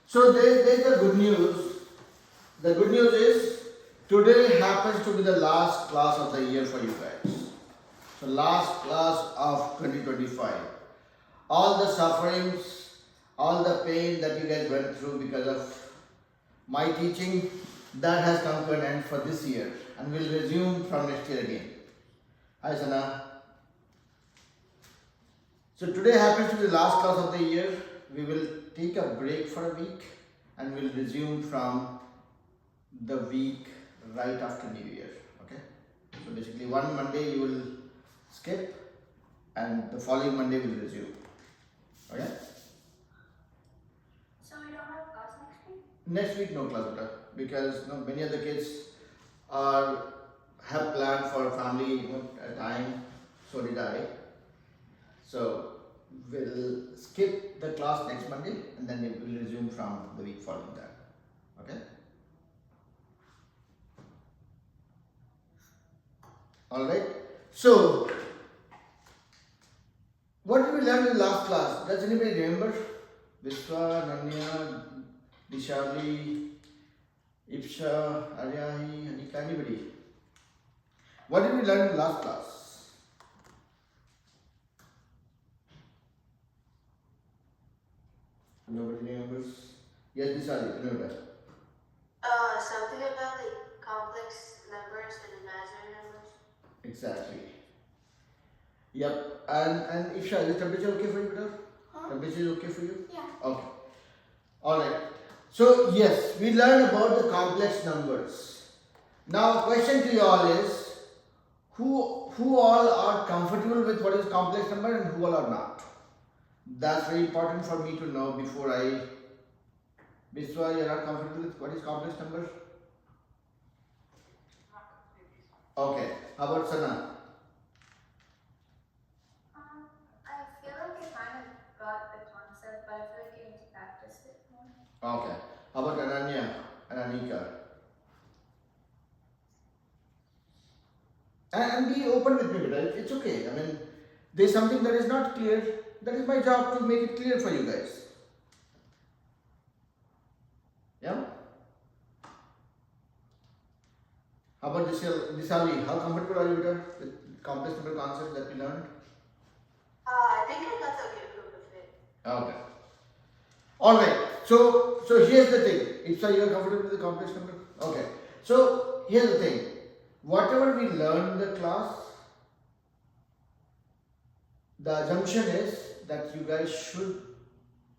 So there's the good news. The good news is today happens to be the last class of the year for you guys. So last class of 2025. All the sufferings, all the pain that you guys went through because of my teaching, that has come to an end for this year and will resume from next year again. Hi Sana. So today happens to be the last class of the year. We will take a break for a week and we'll resume from the week right after New Year. Okay. So basically one Monday you will skip and the following Monday will resume. Okay. So we don't have class next week? Next week no class because many of the kids have planned for family time. So did I. So we'll skip the class next Monday and then we will resume from the week following that. Okay? Alright. So what did we learn in the last class? Does anybody remember? Vishwa, Nanya, Dishali, Ipsha, Aryahi, Anika, anybody? What did we learn in the last class? Nobody remembers? Yes, Dishali, remember? Something about like complex numbers and imaginary numbers. Exactly. Yep. And Isha, is the temperature okay for you, Peter? Huh? Temperature is okay for you? Yeah. Okay. Alright. So yes, we learned about the complex numbers. Now question to you all is who all are comfortable with what is complex number and who all are not? That's very important for me to know before I Vishwa, you are not comfortable with what is complex number? Okay. How about Sana? I feel like I kind of got the concept, but I feel like I need to practice it more. Okay. How about Ananya and Anika? And be open with me, right? It's okay. I mean, there's something that is not clear. That is my job to make it clear for you guys. Yeah? How about Disali? How comfortable are you with complex number concepts that we learned? I think I got the good group of it. Okay. Alright. So here's the thing. Ipsa, you are comfortable with the complex number? Okay. So here's the thing. Whatever we learn in the class, the assumption is that you guys should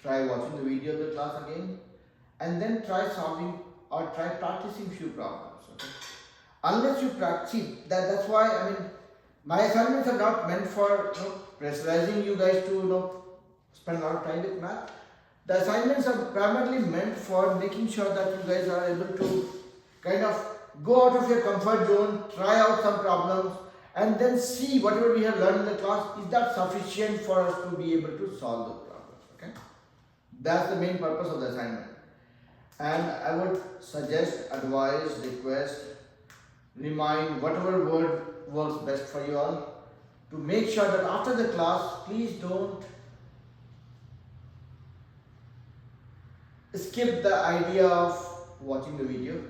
try watching the video of the class again and then try solving or try practicing few problems. Okay? Unless you practice, that's why my assignments are not meant for pressurizing you guys to spend a lot of time with math. The assignments are primarily meant for making sure that you guys are able to kind of go out of your comfort zone, try out some problems, and then see whatever we have learned in the class, is that sufficient for us to be able to solve those problems. Okay? That's the main purpose of the assignment. And I would suggest, advise, request, remind, whatever word works best for you all, to make sure that after the class, please don't skip the idea of watching the video.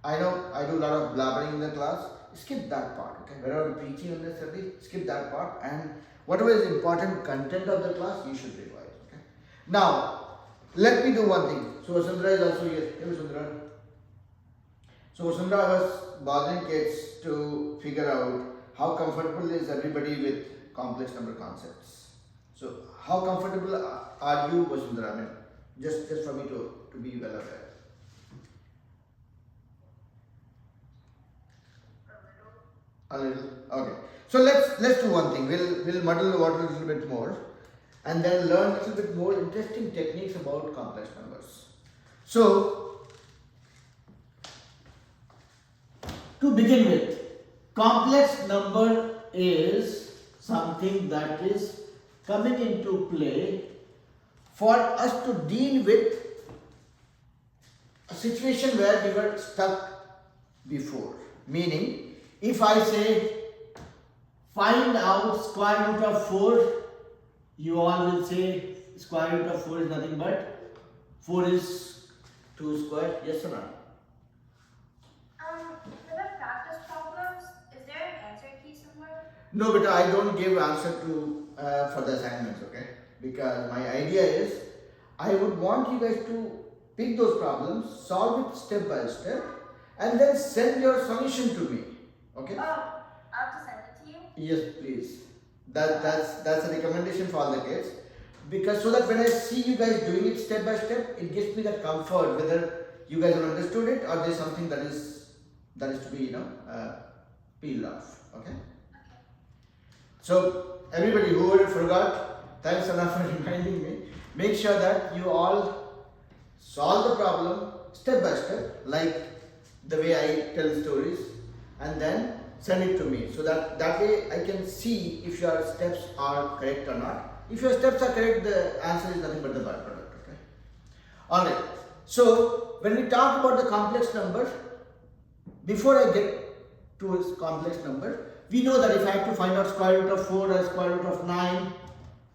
I know I do a lot of blabbering in the class. Skip that part, okay? Whenever I'm preaching unnecessarily, skip that part, and whatever is important content of the class, you should revise, okay? Now, let me do one thing. So Vasundhara is also here. Hey Vasundhara. So Vasundhara was bothering kids to figure out how comfortable is everybody with complex number concepts. So how comfortable are you, Vasundhara? I mean, just for me to be well aware. A little. Okay. So let's do one thing. We'll muddle the water a little bit more and then learn a little bit more interesting techniques about complex numbers. So to begin with, complex number is something that is coming into play for us to deal with a situation where we were stuck before. Meaning, if I say find out square root of 4, you all will say square root of 4 is nothing but 4 is 2 square, yes or no? For the practice problems, is there an answer key somewhere? No, but I don't give answer to for the assignments, okay? Because my idea is I would want you guys to pick those problems, solve it step by step, and then send your solution to me, okay? Oh, I'll have to send it to you? Yes, please. That's a recommendation for all the kids, because so that when I see you guys doing it step by step, it gives me that comfort whether you guys have understood it or there's something that is to be peeled off. Okay. So everybody who forgot, thanks Anna for reminding me. Make sure that you all solve the problem step by step, like the way I tell stories, and then send it to me, so that way I can see if your steps are correct or not. If your steps are correct, the answer is nothing but the byproduct. Okay. Alright. So when we talk about the complex number, before I get to a complex number, we know that if I have to find out square root of 4 or square root of 9,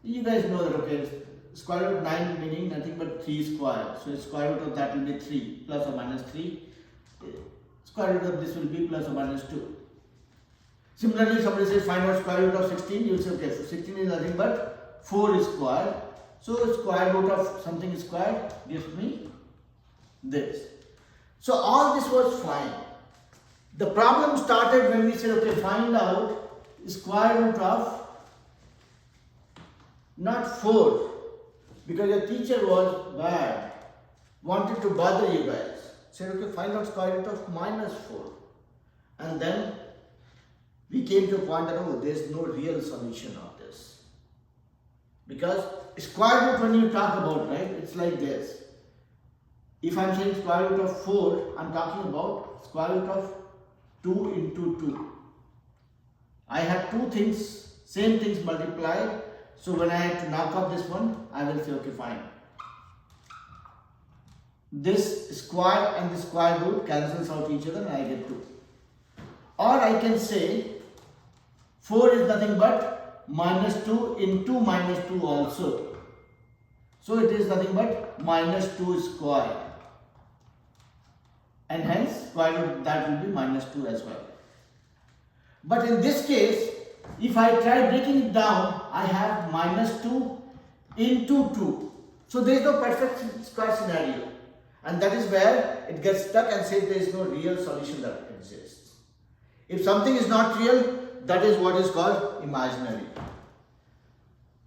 you guys know that, okay, square root of 9 meaning nothing but 3 square. So square root of that will be 3 plus or minus 3. Square root of this will be plus or minus 2. Similarly, somebody says find out square root of 16, you will say, okay, so 16 is nothing but 4 is square. So square root of something is square gives me this. So all this was fine. The problem started when we said, okay, find out square root of not 4, because your teacher was bad, wanted to bother you guys. Said, okay, find out square root of minus 4. And then we came to a point that, oh, there is no real solution of this. Because square root, when you talk about, right, it's like this. If I'm saying square root of 4, I'm talking about square root of 2 into 2. I have two things, same things multiplied. So when I have to knock off this one, I will say, okay, fine. This square and the square root cancels out each other and I get 2. Or I can say 4 is nothing but minus 2 into minus 2 also. So it is nothing but minus 2 square. And hence square root that will be minus 2 as well. But in this case, if I try breaking it down, I have minus 2 into 2. So there is no perfect square scenario. And that is where it gets stuck and says there is no real solution that exists. If something is not real, that is what is called imaginary.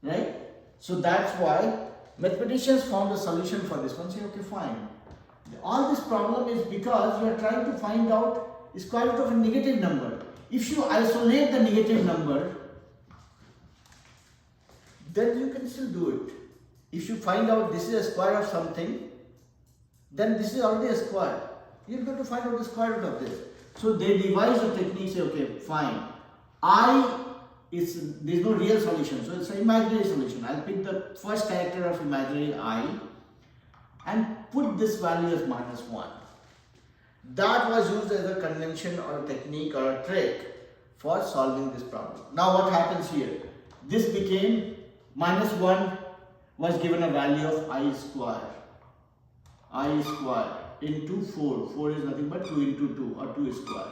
Right? So that's why mathematicians found a solution for this one. Say, okay, fine. All this problem is because you are trying to find out the square root of a negative number. If you isolate the negative number, then you can still do it. If you find out this is a square of something, then this is already a square. You're going to find out the square root of this. So they devise a technique, say, okay, fine. There's no real solution, so it's an imaginary solution. I'll pick the first character of imaginary I and put this value as minus 1. That was used as a convention or a technique or a trick for solving this problem. Now what happens here? This became minus 1 was given a value of I square. I square into 4. 4 is nothing but 2 into 2 or 2 square.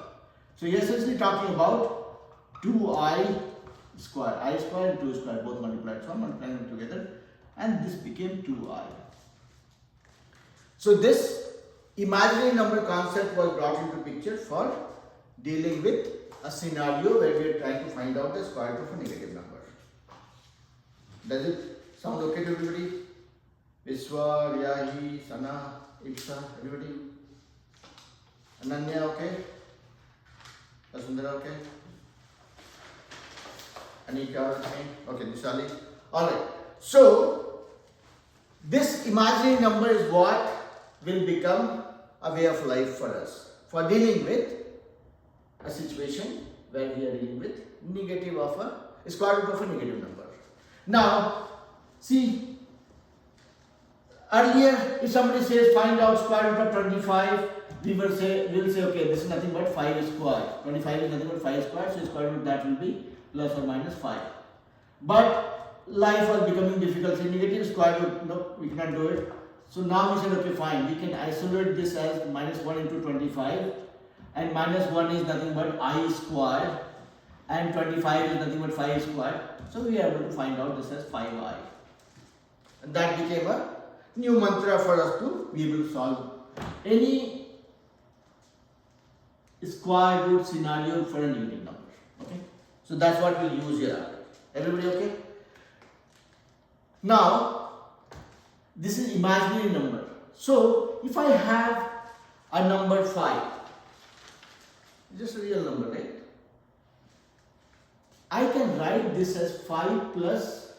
So you're essentially talking about 2I square. I square and 2 square both multiplied. So I'm multiplying them together and this became 2I. So this imaginary number concept was brought into picture for dealing with a scenario where we are trying to find out the square root of a negative number. Does it sound okay to everybody? Vishwa, Riyahi, Sana, Iksa, everybody? Ananya, okay? Vasundhara, okay? Anika, okay, Nishali. Alright, so this imaginary number is what will become a way of life for us, for dealing with a situation where we are dealing with negative of a square root of a negative number. Now, see, earlier if somebody says find out square root of 25, we'll say okay, this is nothing but 5 square. 25 is nothing but 5 square, so square root of that will be plus or minus 5. But life was becoming difficult, so negative square root, no, we cannot do it. So now we said, okay, fine, we can isolate this as minus 1 into 25, and minus 1 is nothing but I squared, and 25 is nothing but 5 squared. So we are able to find out this as 5i. And that became a new mantra for us to be able to solve any square root scenario for a unique number. Okay, so that's what we'll use here. Everybody okay? Now this is imaginary number. So if I have a number 5, just a real number, right? I can write this as 5 plus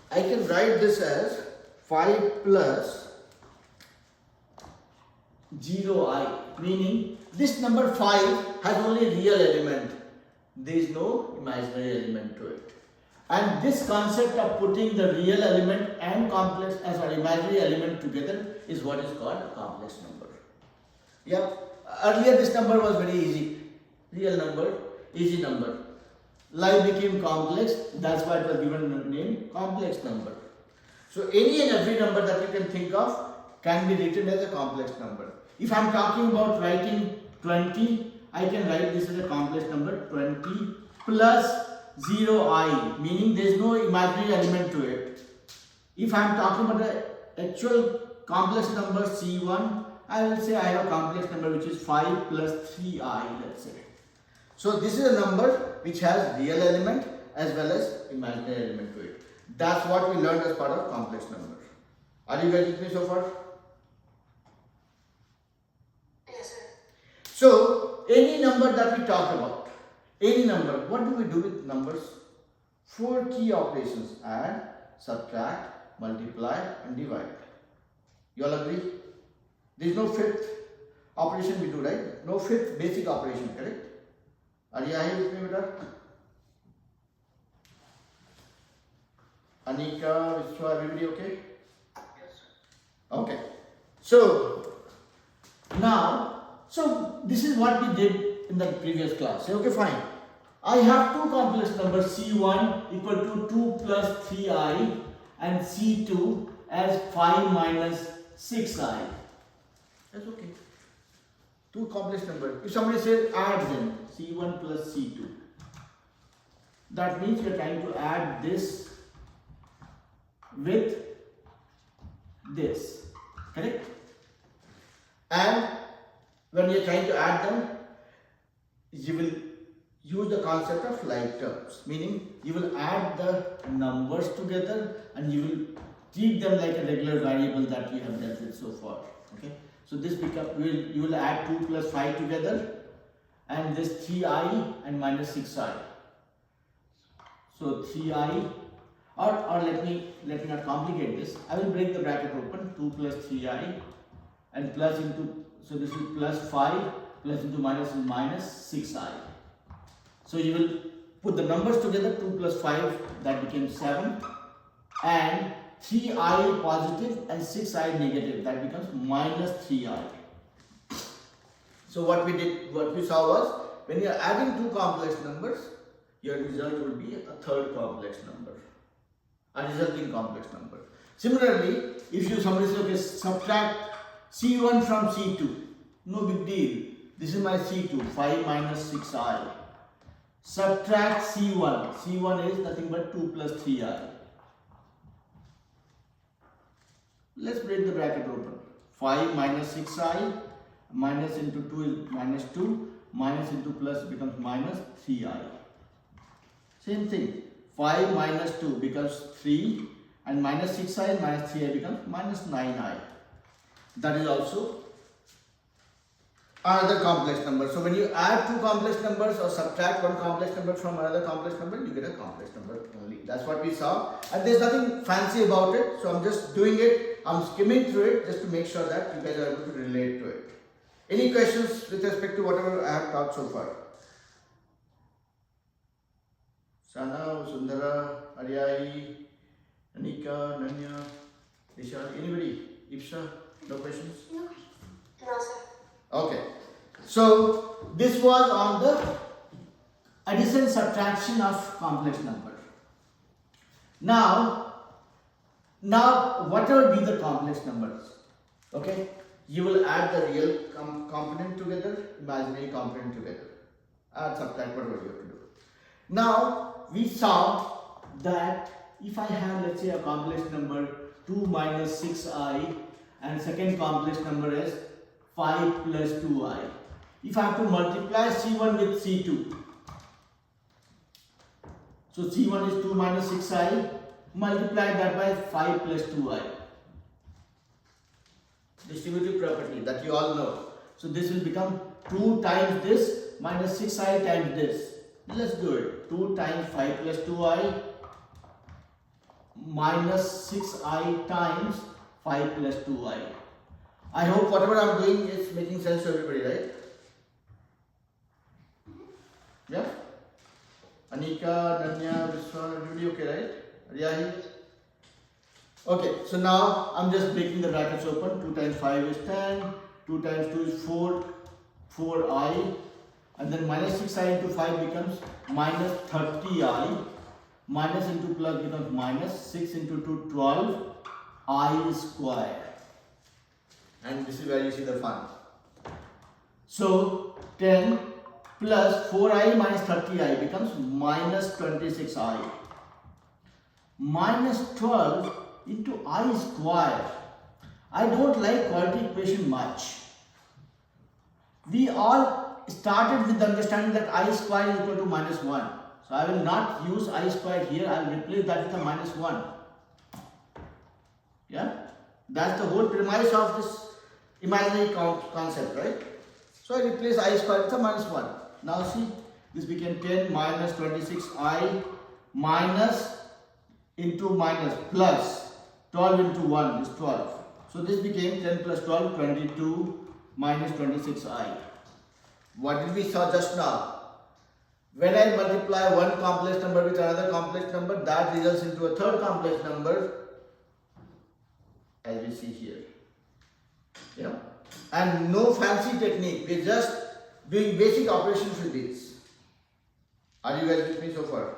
I can write this as 5 plus 0i, meaning this number 5 has only real element. There is no imaginary element to it. And this concept of putting the real element and complex as an imaginary element together is what is called a complex number. Yeah, earlier this number was very easy. Real number, easy number. Life became complex, that's why it was given the name complex number. So any and every number that you can think of can be written as a complex number. If I am talking about writing 20, I can write this as a complex number 20 plus 0i, meaning there is no imaginary element to it. If I am talking about the actual complex number C1, I will say I have a complex number which is 5 plus 3i, let's say. So this is a number which has real element as well as imaginary element to it. That's what we learned as part of complex number. Are you guys with me so far? Yes, sir. So any number that we talk about, any number, what do we do with numbers? 4 key operations: add, subtract, multiply and divide. You all agree? There is no fifth operation we do, right? No fifth basic operation, correct? Are you here with me, beta? Anika, Vishwa, everybody okay? Yes, sir. Okay. So now, so this is what we did in the previous class. Say, okay, fine. I have two complex numbers C1 equal to 2 plus 3i and C2 as 5 minus 6i. That's okay. Two complex numbers. If somebody says add them, C1 plus C2, that means you are trying to add this with this, correct? And when you are trying to add them, you will use the concept of like terms, meaning you will add the numbers together and you will treat them like a regular variable that you have dealt with so far. Okay, so this becomes, you will add 2 plus 5 together and this 3i and minus 6i. So 3i, or let me not complicate this. I will break the bracket open. 2 plus 3i and plus into, so this is plus 5 plus into minus is minus 6i. So you will put the numbers together, 2 plus 5, that became 7, and 3i positive and 6i negative, that becomes minus 3i. So what we saw was, when you are adding two complex numbers, your result will be a third complex number, a resulting complex number. Similarly, if somebody says, okay, subtract C1 from C2, no big deal. This is my C2, 5 minus 6i. Subtract C1. C1 is nothing but 2 plus 3i. Let's break the bracket open. 5 minus 6i, minus into 2 is minus 2, minus into plus becomes minus 3i. Same thing. 5 minus 2 becomes 3, and minus 6i and minus 3i becomes minus 9i. That is also another complex number. So when you add two complex numbers or subtract one complex number from another complex number, you get a complex number only. That's what we saw, and there's nothing fancy about it. So I'm just doing it, I'm skimming through it just to make sure that you guys are able to relate to it. Any questions with respect to whatever I have taught so far? Sana, Sundara, Aryai, Anika, Nanya, Vishal, anybody? Ipsa, no questions? No, sir. Okay, so this was on the addition subtraction of complex number. Now whatever be the complex numbers, okay, you will add the real component together, imaginary component together, add, subtract, whatever you have to do. Now we saw that if I have, let's say, a complex number 2 minus 6i and second complex number is 5 plus 2i. If I have to multiply C1 with C2, so C1 is 2 minus 6i, multiply that by 5 plus 2i. Distributive property that you all know. So this will become 2 times this minus 6i times this. Let's do it. 2 times 5 plus 2i minus 6i times 5 plus 2i. I hope whatever I am doing is making sense to everybody, right? Yeah? Anika, Nanya, Vishwa, everybody okay, right? Are you here? Okay, so now I'm just breaking the brackets open. 2 times 5 is 10, 2 times 2 is 4, 4i, and then minus 6i into 5 becomes minus 30i, minus into plus becomes minus 6 into 2, 12, I square. And this is where you see the fun. So 10 plus 4i minus 30i becomes minus 26i, minus 12 into I square. I don't like quadratic equation much. We all started with the understanding that I square is equal to minus 1. So I will not use I square here, I will replace that with a minus 1. Yeah? That's the whole premise of this imaginary concept, right? So I replace I square with a minus 1. Now see, this became 10 minus 26i minus into minus plus 12 into 1 is 12. So this became 10 plus 12, 22 minus 26i. What did we saw just now? When I multiply one complex number with another complex number, that results into a third complex number, as we see here. Yeah? And no fancy technique, we're just doing basic operations with these. Are you guys with me so far?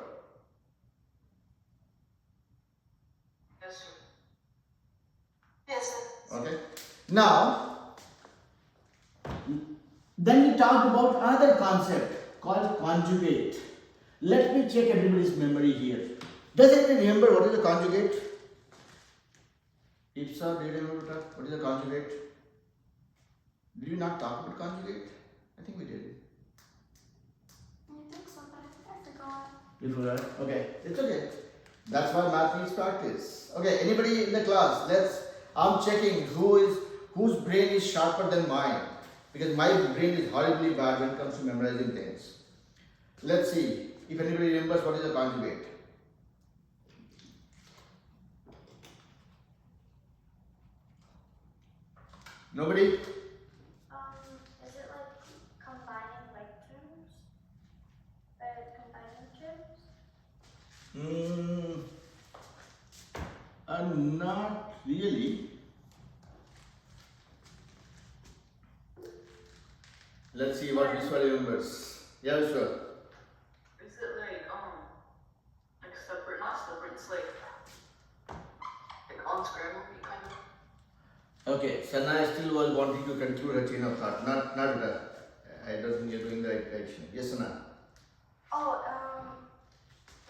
Yes, sir. Okay. Now, then we talked about another concept called conjugate. Let me check everybody's memory here. Does anybody remember what is a conjugate? Ipsa, do you remember what is a conjugate? Did you not talk about conjugate? I think we did. I think so, but I forgot. You forgot? Okay, it's okay. That's why math needs practice. Okay, anybody in the class? I'm checking whose brain is sharper than mine, because my brain is horribly bad when it comes to memorizing things. Let's see if anybody remembers what is a conjugate. Nobody? Is it like combining like terms? Combining terms? Not really. Let's see what Vishwa remembers. Yeah, Vishwa. Is it like separate, not separate, it's like unscrambled kind of? Okay, Sana still was wanting to conclude her chain of thought. Not that. I don't think you're doing the right direction. Yes, Sana. Oh,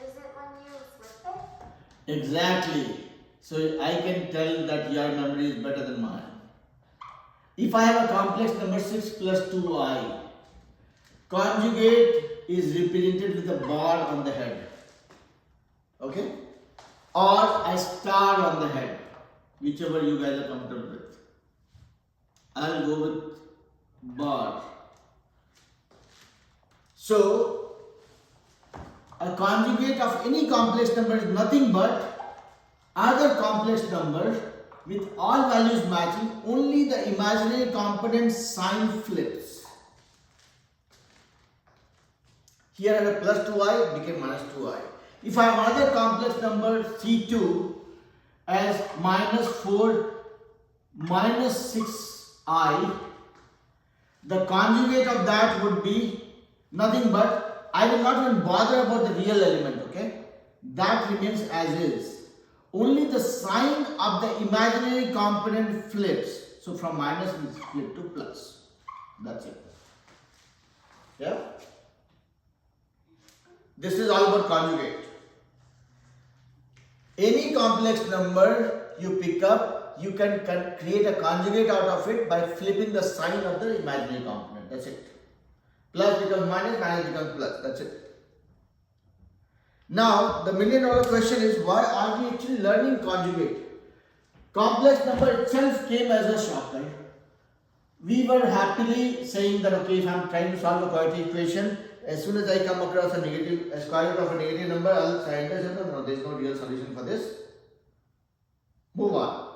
is it when you flip it? Exactly. So I can tell that your memory is better than mine. If I have a complex number 6 plus 2i, conjugate is represented with a bar on the head. Okay? Or a star on the head. Whichever you guys are comfortable with. I'll go with bar. So, a conjugate of any complex number is nothing but other complex number with all values matching, only the imaginary component sign flips. Here I have plus 2i, it became minus 2i. If I have another complex number C2 as minus 4 minus 6i, the conjugate of that would be nothing but, I will not even bother about the real element, okay? that remains as is. Only the sign of the imaginary component flips. So from minus we flip to plus. That's it. Yeah? This is all about conjugate. Any complex number you pick up, you can create a conjugate out of it by flipping the sign of the imaginary component. That's it. Plus becomes minus, minus becomes plus. That's it. Now, the $1,000,000 question is, why are we actually learning conjugate? Complex number itself came as a shocker. We were happily saying that, okay, if I am trying to solve a quadratic equation, as soon as I come across a square root of a negative number, I'll say, no, there is no real solution for this. Move on.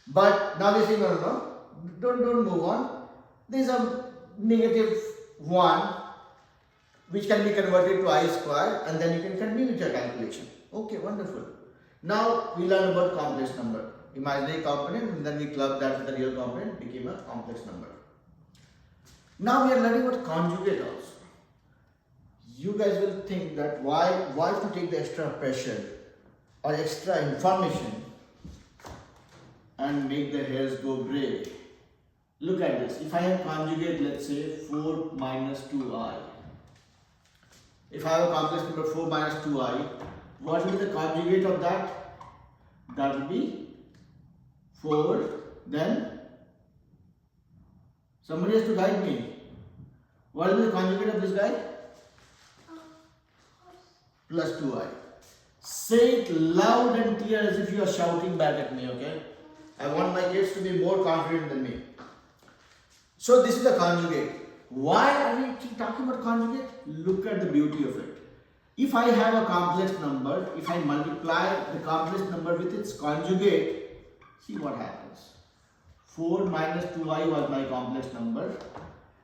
But now they say, no, don't move on. There is a negative 1 which can be converted to I square, and then you can continue with your calculation. Okay, wonderful. Now we learn about complex number. Imaginary component, and then we club that with the real component, became a complex number. Now we are learning about conjugate also. You guys will think that why to take the extra pressure or extra information and make the hairs go grey. Look at this. If I have conjugate, let's say 4 minus 2i. If I have a complex number 4 minus 2i, what will be the conjugate of that? That will be 4, then somebody has to guide me. What will be the conjugate of this guy? Plus 2i. Say it loud and clear as if you are shouting back at me, okay? I want my kids to be more confident than me. So this is the conjugate. Why are we talking about conjugate? Look at the beauty of it. If I have a complex number, if I multiply the complex number with its conjugate, see what happens. 4 minus 2i was my complex number,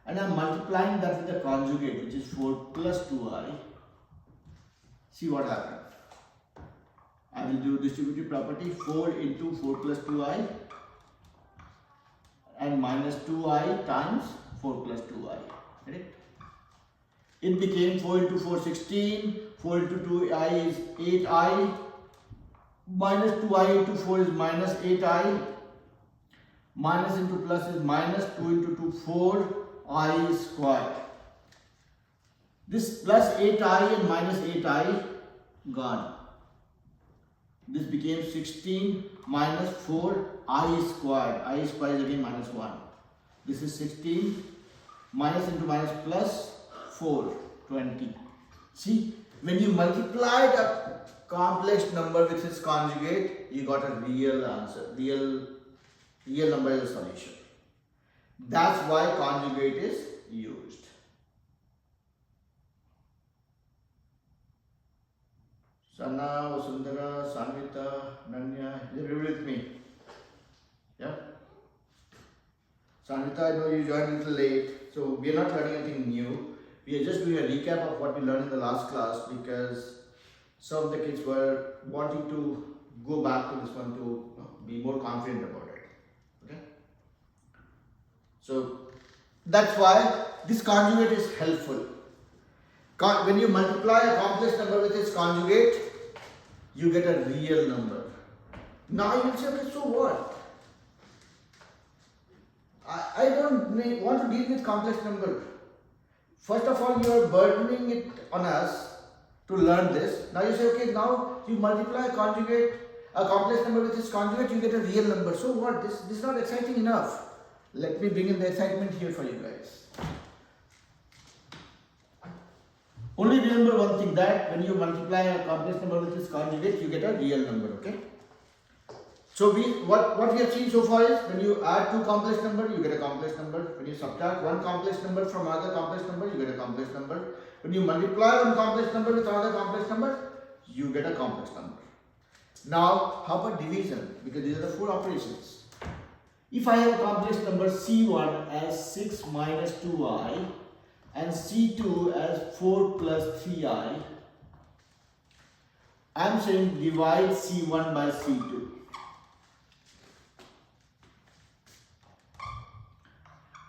and I am multiplying that with the conjugate, which is 4 plus 2i. See what happens. I will do distributive property. 4 into 4 plus 2i and minus 2i times 4 plus 2i. Correct? It became 4 into 4, 16. 4 into 2i is 8i. Minus 2i into 4 is minus 8i. Minus into plus is minus 2 into 2, 4i squared. This plus 8i and minus 8i gone. This became 16 minus 4i squared. I squared is again minus 1. This is 16 minus into minus plus 4, 20. See, when you multiply the complex number with its conjugate, you got a real answer. Real number is a solution. That's why conjugate is used. Sana, Vasundhara, Sanvita, Nanya, is everybody with me? Yeah? Sanvita, I know you joined a little late, so we are not learning anything new. We are just doing a recap of what we learned in the last class because some of the kids were wanting to go back to this one to be more confident about it. Okay? So that's why this conjugate is helpful. When you multiply a complex number with its conjugate, you get a real number. Now you will say, okay, so what? I don't want to deal with complex number. First of all, you are burdening it on us to learn this. Now you say, okay, now you multiply a complex number with its conjugate, you get a real number. So what? This is not exciting enough. Let me bring in the excitement here for you guys. Only remember one thing, that when you multiply a complex number with its conjugate, you get a real number, okay? So what we have seen so far is when you add two complex numbers, you get a complex number. When you subtract one complex number from another complex number, you get a complex number. When you multiply one complex number with another complex number, you get a complex number. Now, how about division? Because these are the four operations. If I have a complex number C1 as 6 minus 2i and C2 as 4 plus 3i, I am saying divide C1 by C2.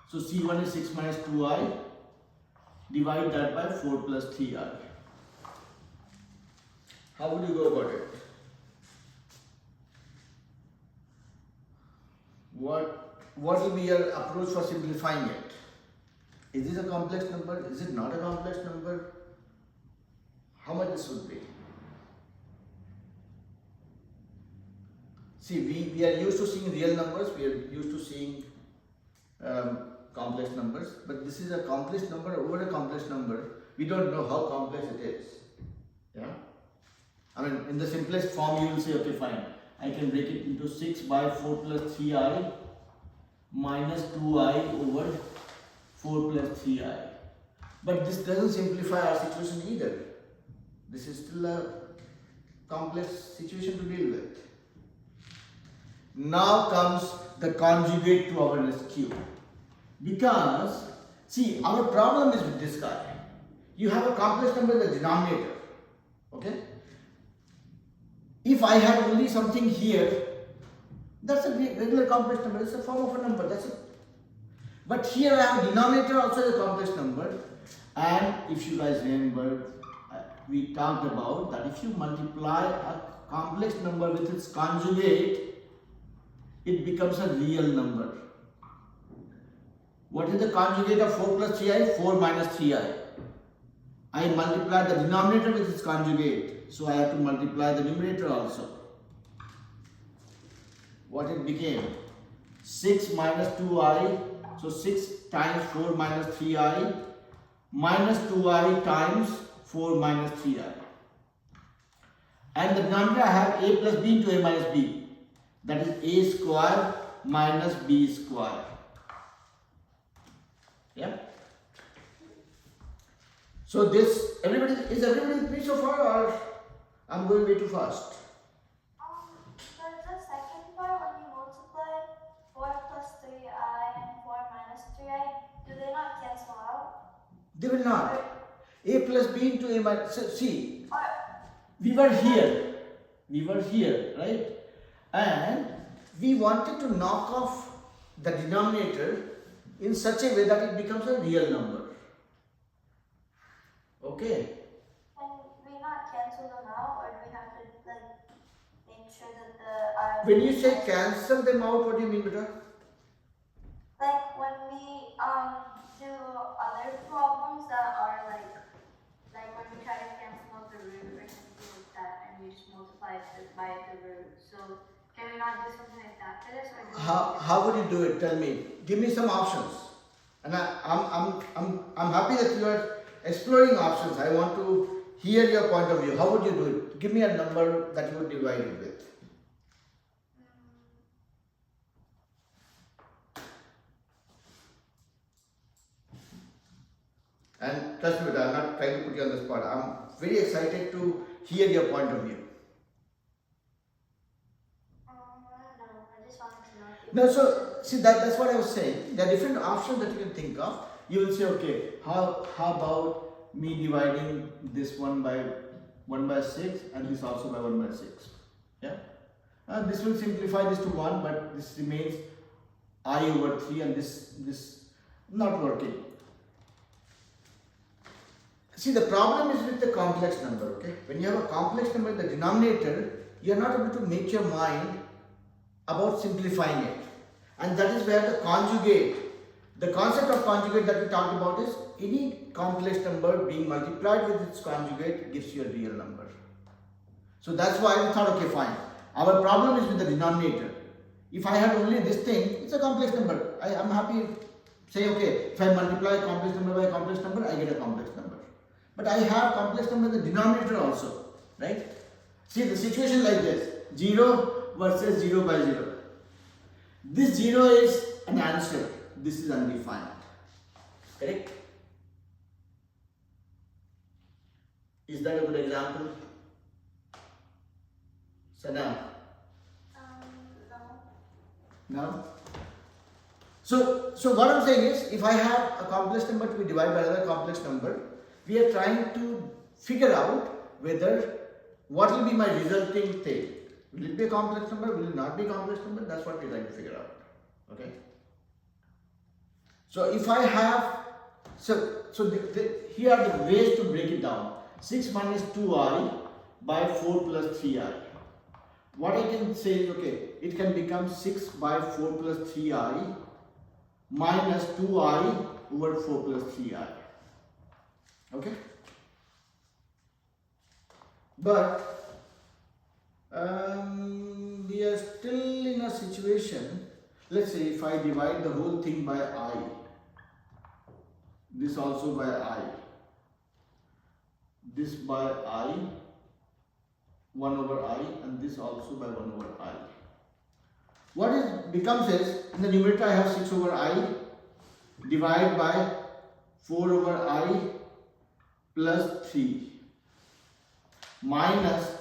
So C1 is 6 minus 2i, divide that by 4 plus 3i. How would you go about it? What will be your approach for simplifying it? Is this a complex number? Is it not a complex number? How much this would be? See, we are used to seeing real numbers, we are used to seeing complex numbers, but this is a complex number over a complex number. We don't know how complex it is. Yeah? I mean, in the simplest form, you will say, okay, fine. I can break it into 6 by 4 plus 3i minus 2i over 4 plus 3i. But this doesn't simplify our situation either. This is still a complex situation to deal with. Now comes the conjugate to our rescue. Because, see, our problem is with this guy. You have a complex number in the denominator. Okay? If I had only something here, that's a regular complex number. It's a form of a number. That's it. But here I have denominator also as a complex number. And if you guys remember, we talked about that if you multiply a complex number with its conjugate, it becomes a real number. What is the conjugate of 4 plus 3i? 4 minus 3i. I multiply the denominator with its conjugate, so I have to multiply the numerator also. What it became? 6 minus 2i, so 6 times 4 minus 3i, minus 2i times 4 minus 3i. And the denominator I have a plus b into a minus b. That is a square minus b square. Yeah? So this, is everybody with me so far, or I'm going way too fast? For the second part, when you multiply 4 plus 3i and 4 minus 3i, do they not cancel out? They will not. A plus b into a minus, so see, Or, we were here, right? And we wanted to knock off the denominator in such a way that it becomes a real number. Okay? can we not cancel them out, or do we have to like make sure that the When you say cancel them out, what do you mean, beta? like when we do other problems that are like when we try to cancel out the root or something like that, and we just multiply it by the root. So can we not do something like that for this, or do we How would you do it? Tell me. Give me some options. And I'm happy that you are exploring options. I want to hear your point of view. How would you do it? Give me a number that you would divide it with. And trust me, I'm not trying to put you on the spot. I'm very excited to hear your point of view. I don't know. I just wanted to know if you No, so see that's what I was saying. There are different options that you can think of. You will say, okay, how about me dividing this 1 by 6 and this also by 1 by 6? Yeah. This will simplify this to 1, but this remains I over 3, and this not working. See, the problem is with the complex number, okay? When you have a complex number in the denominator, you are not able to make your mind about simplifying it. And that is where the conjugate, the concept of conjugate that we talked about is any complex number being multiplied with its conjugate gives you a real number. So that's why we thought, okay, fine. Our problem is with the denominator. If I had only this thing, it's a complex number. I'm happy say, okay, if I multiply a complex number by a complex number, I get a complex number. But I have complex number in the denominator also, right? See, the situation like this, 0 versus 0 by 0. This 0 is an answer, this is undefined, correct? Is that a good example? Sana? no. No? So what I'm saying is, if I have a complex number to be divided by another complex number, we are trying to figure out whether what will be my resulting thing. Will it be a complex number? Will it not be a complex number? That's what we're trying to figure out. Okay. So if I have, here are the ways to break it down. 6 minus 2i by 4 plus 3i. What I can say is, okay, it can become 6 by 4 plus 3i minus 2i over 4 plus 3i. Okay? But we are still in a situation, let's say if I divide the whole thing by I, this also by I, this by I, 1 over I, and this also by 1 over I. What it becomes is, in the numerator I have 6 over I, divide by 4 over I plus 3, minus,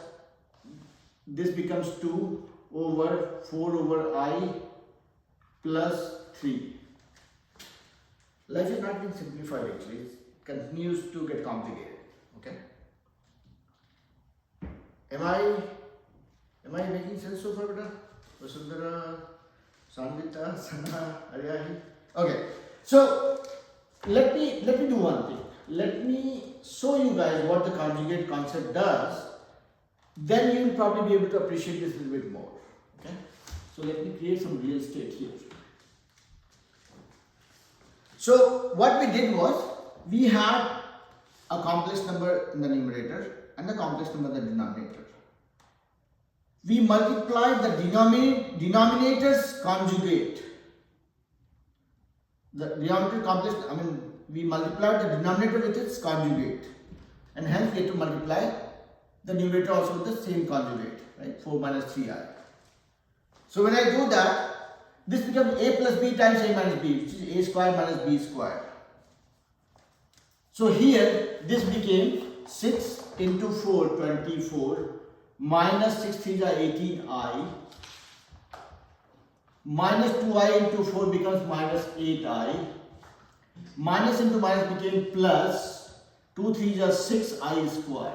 this becomes 2 over 4 over I plus 3. Life is not being simplified actually, it continues to get complicated. Okay? Am I making sense so far, beta? Vasundhara, Sandita, Sana, Aryahi? Okay, so let me do one thing. Let me show you guys what the conjugate concept does. Then you will probably be able to appreciate this a little bit more. Okay? So let me create some real estate here. So what we did was, we had a complex number in the numerator and a complex number in the denominator. We multiplied the denominator's conjugate. The denominator complex, we multiplied the denominator with its conjugate, and hence we have to multiply the numerator also with the same conjugate, right? 4 minus 3i. So when I do that, this becomes a plus b times a minus b, which is a square minus b square. So here, this became 6 into 4, 24, minus 6 3s are 18i, minus 2i into 4 becomes minus 8i, minus into minus became plus, 2 3s are 6i square.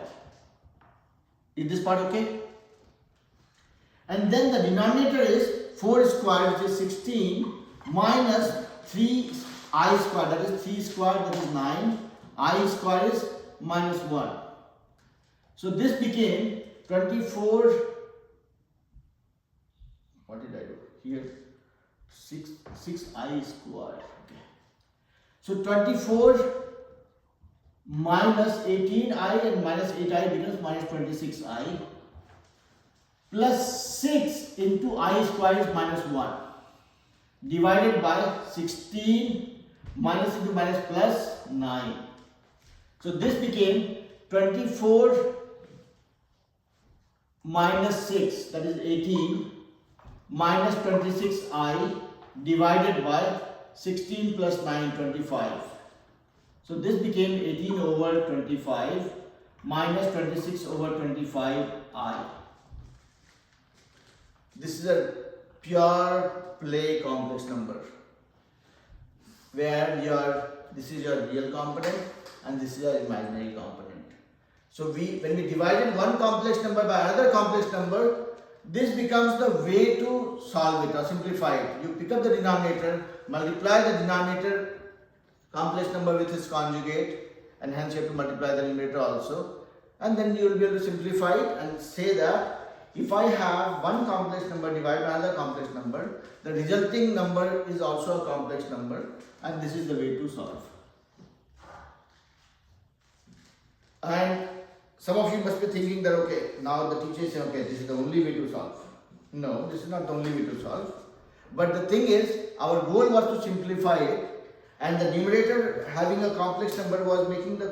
Is this part okay? And then the denominator is 4 square, which is 16, minus 3i square, that is 3 square, that is 9, I square is minus 1. So this became 24, what did I do? Here, 6i square. Okay. So 24 minus 18i and minus 8i becomes minus 26i, plus 6 into I square is minus 1, divided by 16 minus into minus plus 9. So this became 24 minus 6, that is 18, minus 26i divided by 16 plus 9, 25. So this became 18 over 25 minus 26 over 25i. This is a pure play complex number, where this is your real component and this is your imaginary component. So when we divided one complex number by another complex number, this becomes the way to solve it or simplify it. You pick up the denominator, multiply the denominator complex number with its conjugate, and hence you have to multiply the numerator also, and then you will be able to simplify it and say that if I have one complex number divided by another complex number, the resulting number is also a complex number, and this is the way to solve. And some of you must be thinking that, okay, now the teacher is saying, okay, this is the only way to solve. No, this is not the only way to solve. But the thing is, our goal was to simplify it, and the numerator having a complex number was making the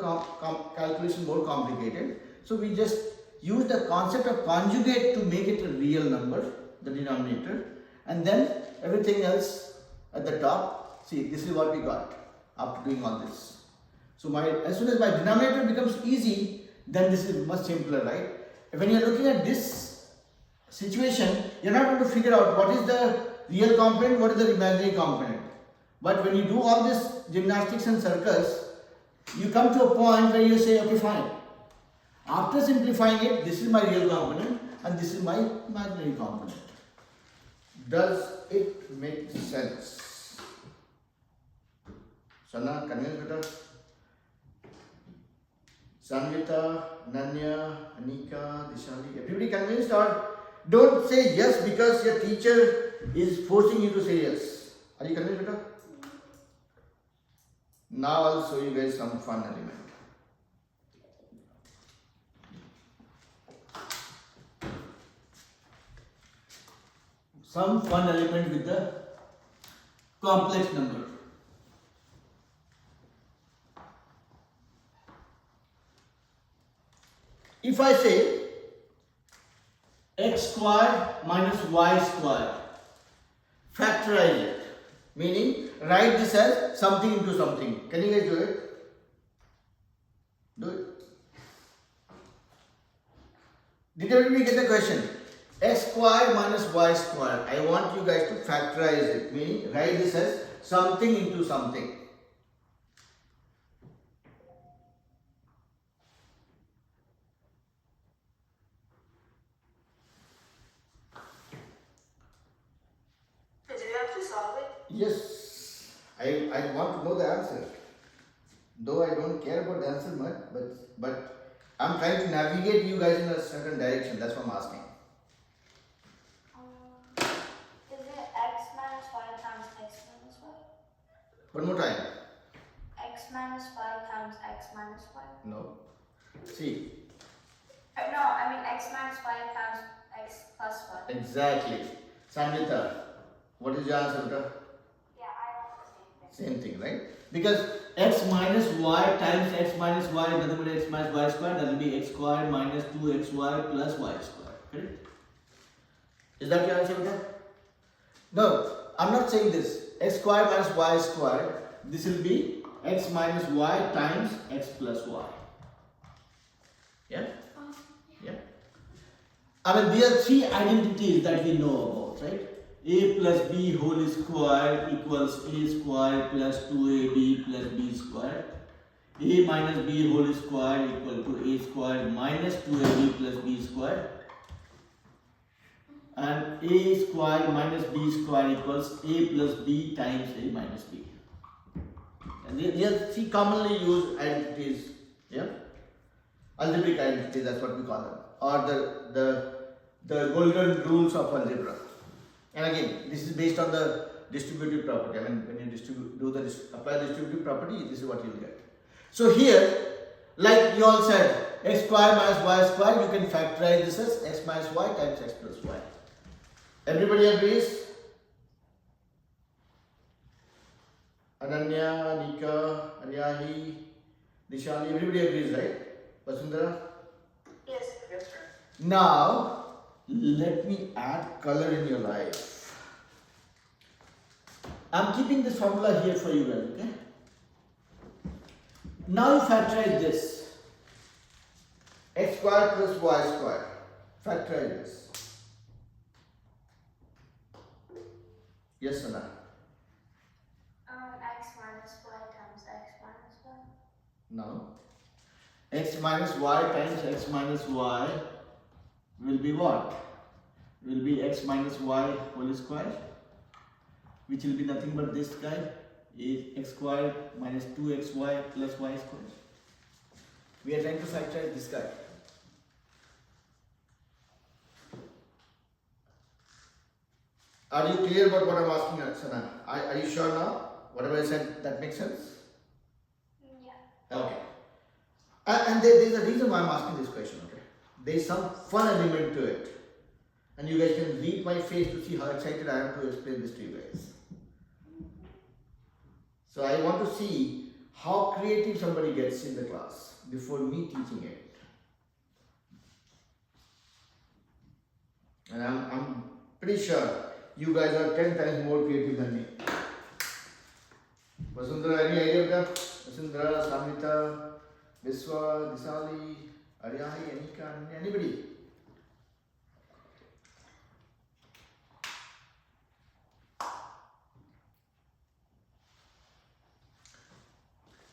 calculation more complicated. So we just used the concept of conjugate to make it a real number, the denominator, and then everything else at the top. See, this is what we got after doing all this. So as soon as my denominator becomes easy, then this is much simpler, right? When you are looking at this situation, you are not going to figure out what is the real component, what is the imaginary component. But when you do all this gymnastics and circus, you come to a point where you say, okay, fine. After simplifying it, this is my real component and this is my imaginary component. Does it make sense? Sana, convince better? Sanvita, Nanya, Anika, Dishali. Everybody convinced, or don't say yes because your teacher is forcing you to say yes. Are you convinced, beta? Now I'll show you guys some fun element. Some fun element with the complex number. If I say x square minus y square, factorize it, meaning write this as something into something. Can you guys do it? Do it. Did everybody get the question? X square minus y square. I want you guys to factorize it, meaning write this as something into something. Did you have to solve it? Yes, I want to know the answer. Though I don't care about the answer much, but I'm trying to navigate you guys in a certain direction. That's what I'm asking. Is it x minus y times x minus y? One more time. X minus y times x minus y? No. See, No, I mean x minus y times x plus y. exactly. Sanvita, what is your answer, beta? Yeah, I want the same thing. Same thing, right? Because x minus y times x minus y is nothing but x minus y square. That will be x squared minus 2xy plus y square. Correct? Is that your answer, beta? No, I'm not saying this. X squared minus y squared. This will be x minus y times x plus y. Yeah? Yeah. I mean, there are three identities that we know about, right? A plus b whole square equals a square plus 2ab plus b square. A minus b whole square equal to a square minus 2ab plus b square. And a square minus b square equals a plus b times a minus b. And these are three commonly used identities. Yeah? Algebraic identities, that's what we call them. Or the golden rules of algebra. And again, this is based on the distributive property. I mean, when you apply the distributive property, this is what you'll get. So here, like you all said, x square minus y square, you can factorize this as x minus y times x plus y. Everybody agrees? Ananya, Anika, Aryahi, Dishali, everybody agrees, right? Vasundhara? Yes. Yes, sir. Now, let me add color in your life. I'm keeping this formula here for you guys, okay? Now you factorize this. X square plus y square. Factorize this. Yes or no? X minus y times x minus y. No. X minus y times x minus y will be what? Will be x minus y whole square, which will be nothing but this guy is x squared minus 2xy plus y squared. We are trying to factorize this guy. Are you clear about what I'm asking, Sana? Are you sure now? Whatever I said, that makes sense? Yeah. Okay. And there's a reason why I'm asking this question, okay? There's some fun element to it. And you guys can read my face to see how excited I am to explain this to you guys. So I want to see how creative somebody gets in the class before me teaching it. And I'm pretty sure you guys are 10 times more creative than me. Vasundhara, any idea of that? Vasundhara, Samhita, Viswa, Disali, Aryahi, Anika, anybody?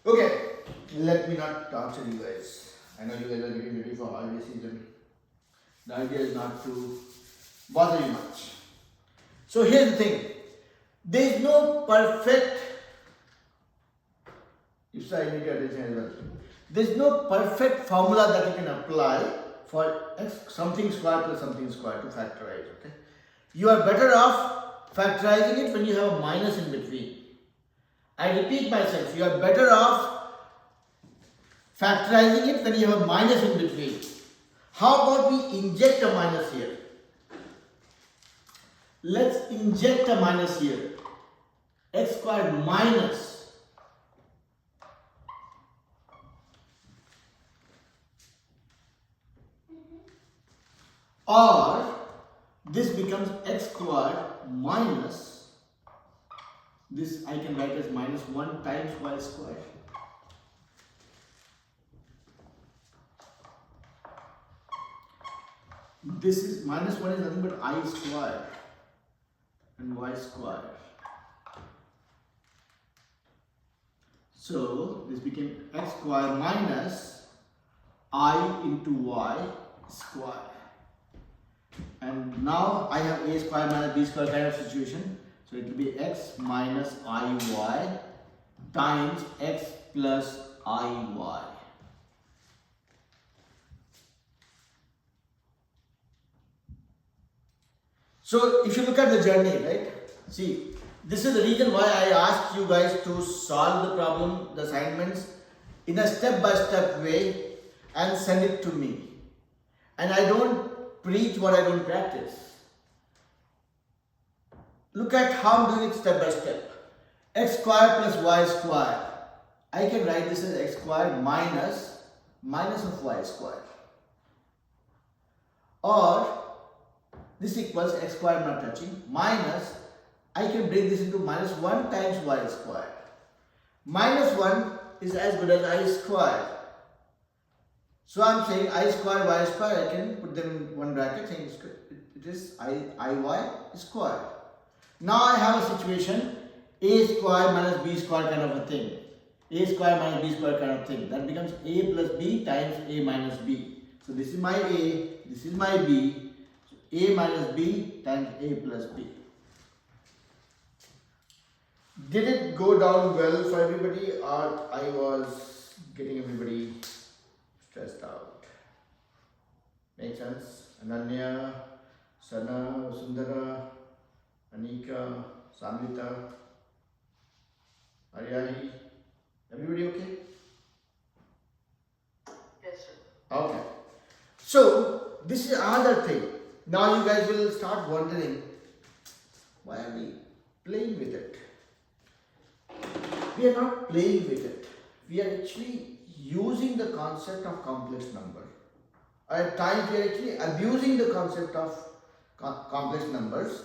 Okay, let me not torture you guys. I know you guys are getting ready for holiday season. The idea is not to bother you much. So here's the thing. There is no perfect, if I need your attention as well. There's no perfect formula that you can apply for x something square plus something square to factorize. Okay, you are better off factorizing it when you have a minus in between. I repeat myself, you are better off factorizing it when you have a minus in between. How about we inject a minus here? Let's inject a minus here. X squared minus or this becomes x squared minus, this I can write as minus 1 times y squared. This is minus 1 is nothing but I squared and y squared. So this became x squared minus I into y squared. And now I have a square minus b square kind of situation. So it will be x minus iy times x plus iy. So if you look at the journey, right? See, this is the reason why I asked you guys to solve the problem, the assignments in a step-by-step way and send it to me. And I don't preach what I don't practice. Look at how I'm doing it step by step. X squared plus y squared. I can write this as x squared minus of y squared. Or this equals x squared not touching minus, I can break this into minus 1 times y squared. Minus 1 is as good as I squared. So I'm saying I squared y squared, I can put them in one bracket saying it is iy squared. Now I have a situation a squared minus b squared kind of a thing. A squared minus b squared kind of thing. That becomes a plus b times a minus b. So this is my a, this is my b. A minus b times a plus b. Did it go down well for everybody, or I was getting everybody stressed out? Make sense? Ananya, Sana, Sundara, Anika, Samrita, Aryahi. Everybody okay? Yes, sir. Okay. So this is another thing. Now you guys will start wondering, why are we playing with it? We are not playing with it. We are actually using the concept of complex number. At times we are actually abusing the concept of complex numbers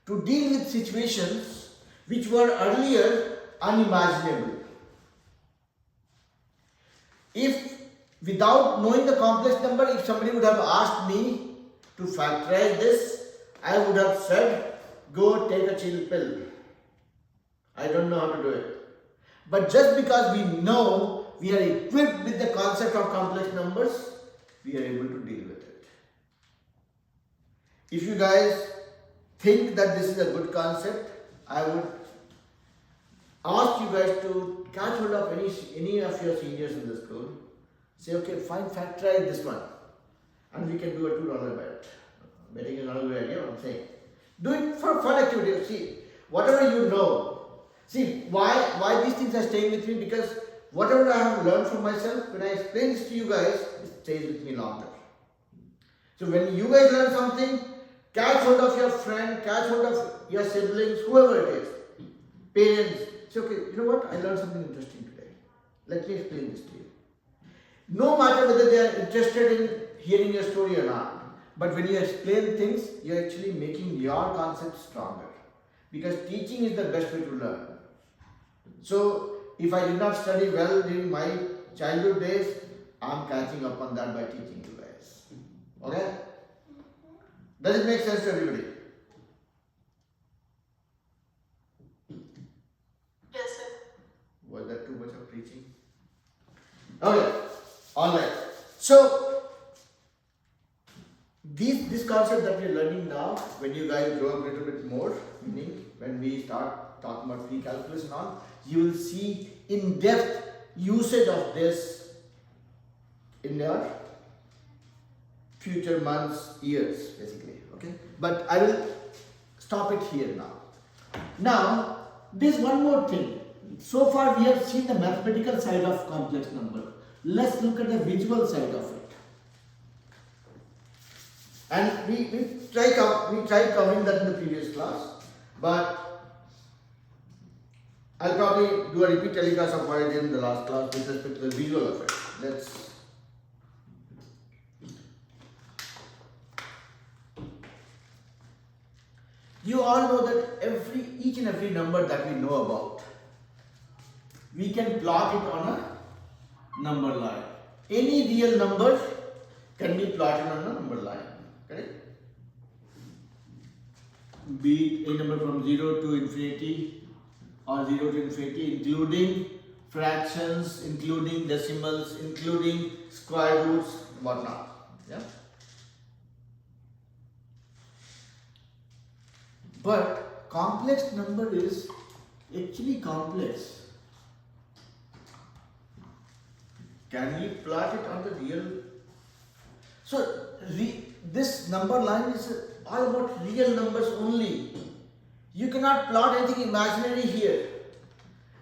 to deal with situations which were earlier unimaginable. If without knowing the complex number, if somebody would have asked me to factorize this, I would have said, go take a chill pill. I don't know how to do it. But just because we know, we are equipped with the concept of complex numbers, we are able to deal with it. If you guys think that this is a good concept, I would ask you guys to catch hold of any of your seniors in the school. Say, okay, fine, factorize this one. And we can do a $2 bet. Betting is not a good idea, I'm saying. Do it for fun activity. See, whatever you know. See, why these things are staying with me? Because whatever I have learned from myself, when I explain this to you guys, it stays with me longer. So when you guys learn something, catch hold of your friend, catch hold of your siblings, whoever it is, parents. Say, okay, you know what? I learned something interesting today. Let me explain this to you. No matter whether they are interested in hearing your story or not, but when you explain things, you are actually making your concept stronger. Because teaching is the best way to learn. So, if I did not study well during my childhood days, I am catching up on that by teaching you guys. Okay? Does it make sense to everybody? Yes, sir. Was that too much of preaching? Okay. Alright. So, this concept that we are learning now, when you guys grow up a little bit more, meaning when we start talking about free calculus and all, you will see in-depth usage of this in your future months, years, basically. Okay, but I will stop it here now. Now, there's one more thing. So far, we have seen the mathematical side of complex number. Let's look at the visual side of it. And we tried covering that in the previous class, but I'll probably do a repeat telecast of what I did in the last class with respect to the visual of it. Let's. You all know that each and every number that we know about, we can plot it on a number line. Any real number can be plotted on a number line. Correct? Be it a number from 0 to infinity or 0 to infinity, including fractions, including decimals, including square roots, whatnot. Yeah. But complex number is actually complex. Can we plot it on the real? So this number line is all about real numbers only. You cannot plot anything imaginary here.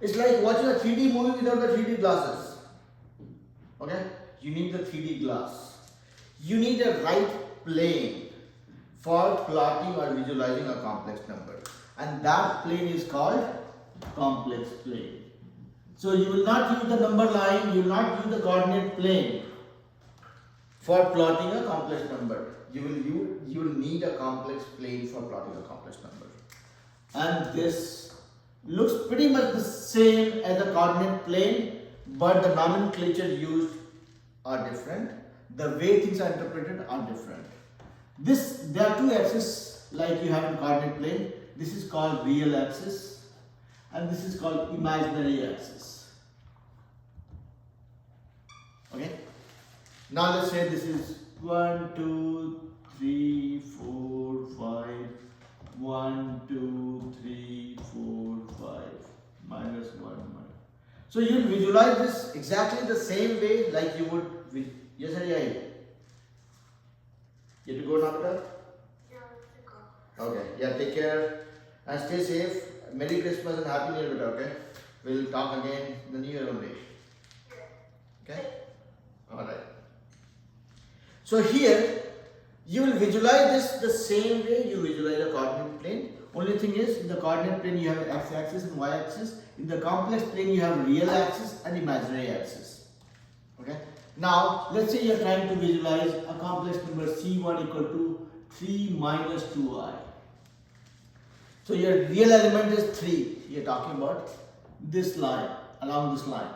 It's like watching a 3D movie without the 3D glasses. Okay? You need the 3D glass. You need a right plane for plotting or visualizing a complex number. And that plane is called complex plane. So you will not use the number line, you will not use the coordinate plane for plotting a complex number. You will need a complex plane for plotting a complex number. And this looks pretty much the same as the coordinate plane, but the nomenclature used are different. The way things are interpreted are different. There are two axes like you have in coordinate plane. This is called real axis and this is called imaginary axis. Okay. Now let's say this is 1, 2, 3, 4, 5. 1, 2, 3, 4, 5. Minus 1. So you will visualize this exactly the same way like you would with. Yes or yeah? You have to go now, Peter? Yeah, let's go. Okay. Yeah, take care and stay safe. Merry Christmas and Happy New Year, Peter. Okay? We'll talk again in the New Year only. Okay? Alright. So here, you will visualize this the same way you visualize a coordinate plane. Only thing is, in the coordinate plane you have x-axis and y-axis. In the complex plane you have real axis and imaginary axis. Okay? Now, let's say you are trying to visualize a complex number c1 equal to 3 minus 2i. So your real element is 3. You are talking about this line, along this line.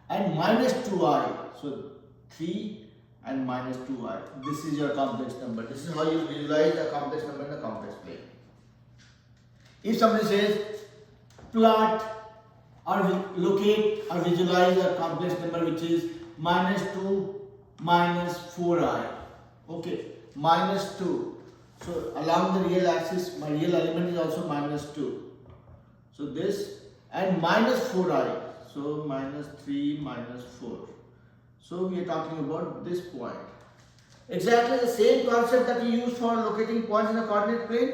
And minus 2i. So 3 and minus 2i. This is your complex number. This is how you visualize a complex number in the complex plane. If somebody says plot or locate or visualize a complex number which is minus 2 minus 4i. Okay, minus 2. So along the real axis, my real element is also minus 2. So this and minus 4i. So minus 3 minus 4. So we are talking about this point. Exactly the same concept that you use for locating points in a coordinate plane.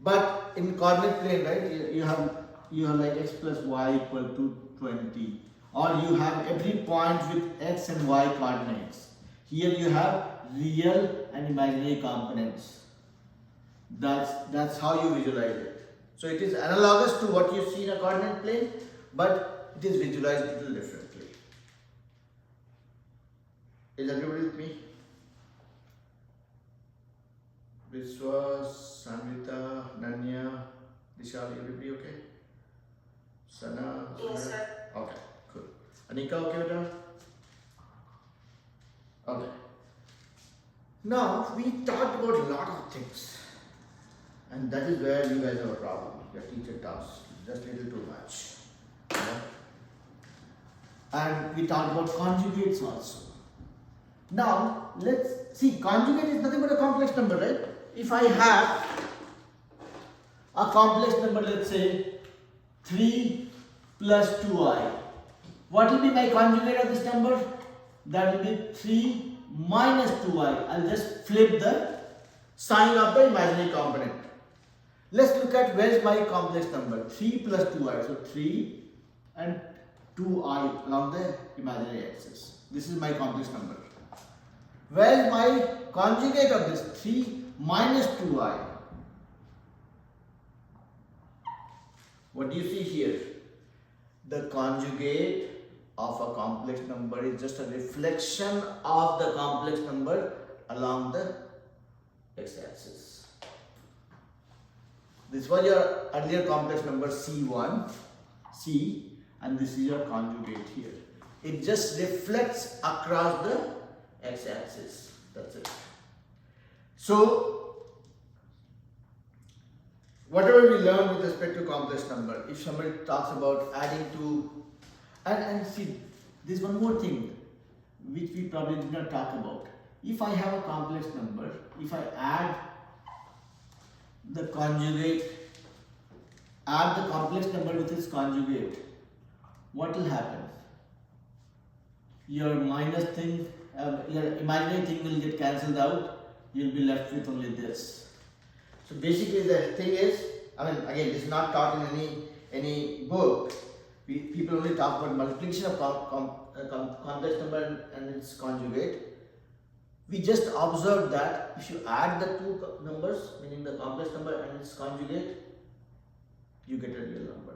But in coordinate plane, right, you have like x plus y equal to 20. Or you have every point with x and y coordinates. Here you have real and imaginary components. That's how you visualize it. So it is analogous to what you see in a coordinate plane, but it is visualized a little differently. Is everybody with me? Vishwas, Samrita, Nanya, Dishali, everybody okay? Sana? Yes, sir. Okay, cool. Anika, okay with her? Okay. Now, we talked about a lot of things. And that is where you guys have a problem. Your teacher talks just a little too much. Okay? And we talked about conjugates also. Now, let's see, conjugate is nothing but a complex number, right? If I have a complex number, let's say 3 plus 2i, what will be my conjugate of this number? that will be 3 minus 2i. I'll just flip the sign of the imaginary component. Let's look at where is my complex number. 3 plus 2i. So 3 and 2i along the imaginary axis. This is my complex number. Where is my conjugate of this? 3 minus 2i. What do you see here? The conjugate of a complex number is just a reflection of the complex number along the x-axis. This was your earlier complex number C1, C, and this is your conjugate here. It just reflects across the x-axis. That's it. So, whatever we learn with respect to complex number, if somebody talks about adding to, and see, there's one more thing which we probably did not talk about. If I have a complex number, if I add the conjugate, add the complex number with its conjugate, what will happen? Your minus thing, your imaginary thing will get cancelled out, you'll be left with only this. So basically the thing is, I mean, again, this is not taught in any book. People only talk about multiplication of complex number and its conjugate. We just observed that if you add the two numbers, meaning the complex number and its conjugate, you get a real number.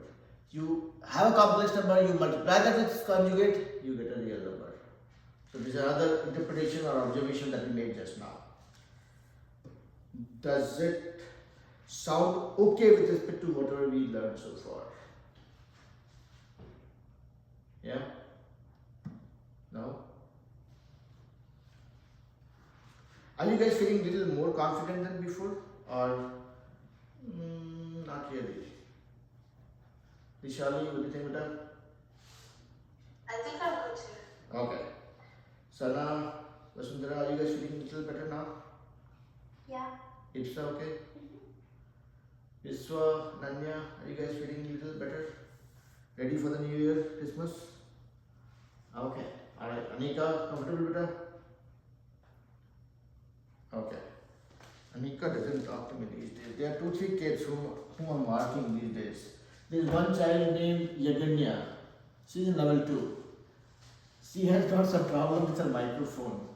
You have a complex number, you multiply that with its conjugate, you get a real number. So this is another interpretation or observation that we made just now. Does it sound okay with respect to whatever we learned so far? Yeah? No? Are you guys feeling a little more confident than before? Or not really? Vishali, what do you think about that? I think I'm good too. Okay. Sana, Vasundhara, are you guys feeling a little better now? Yeah. Ipsa, okay? Viswa, Nanya, are you guys feeling a little better? Ready for the New Year, Christmas? Okay. Alright. Anika, comfortable with that? Okay. Anika doesn't talk to me these days. There are 2-3 kids whom I'm marking these days. There is one child named Yaganya. She's in level 2. She has got some problem with her microphone.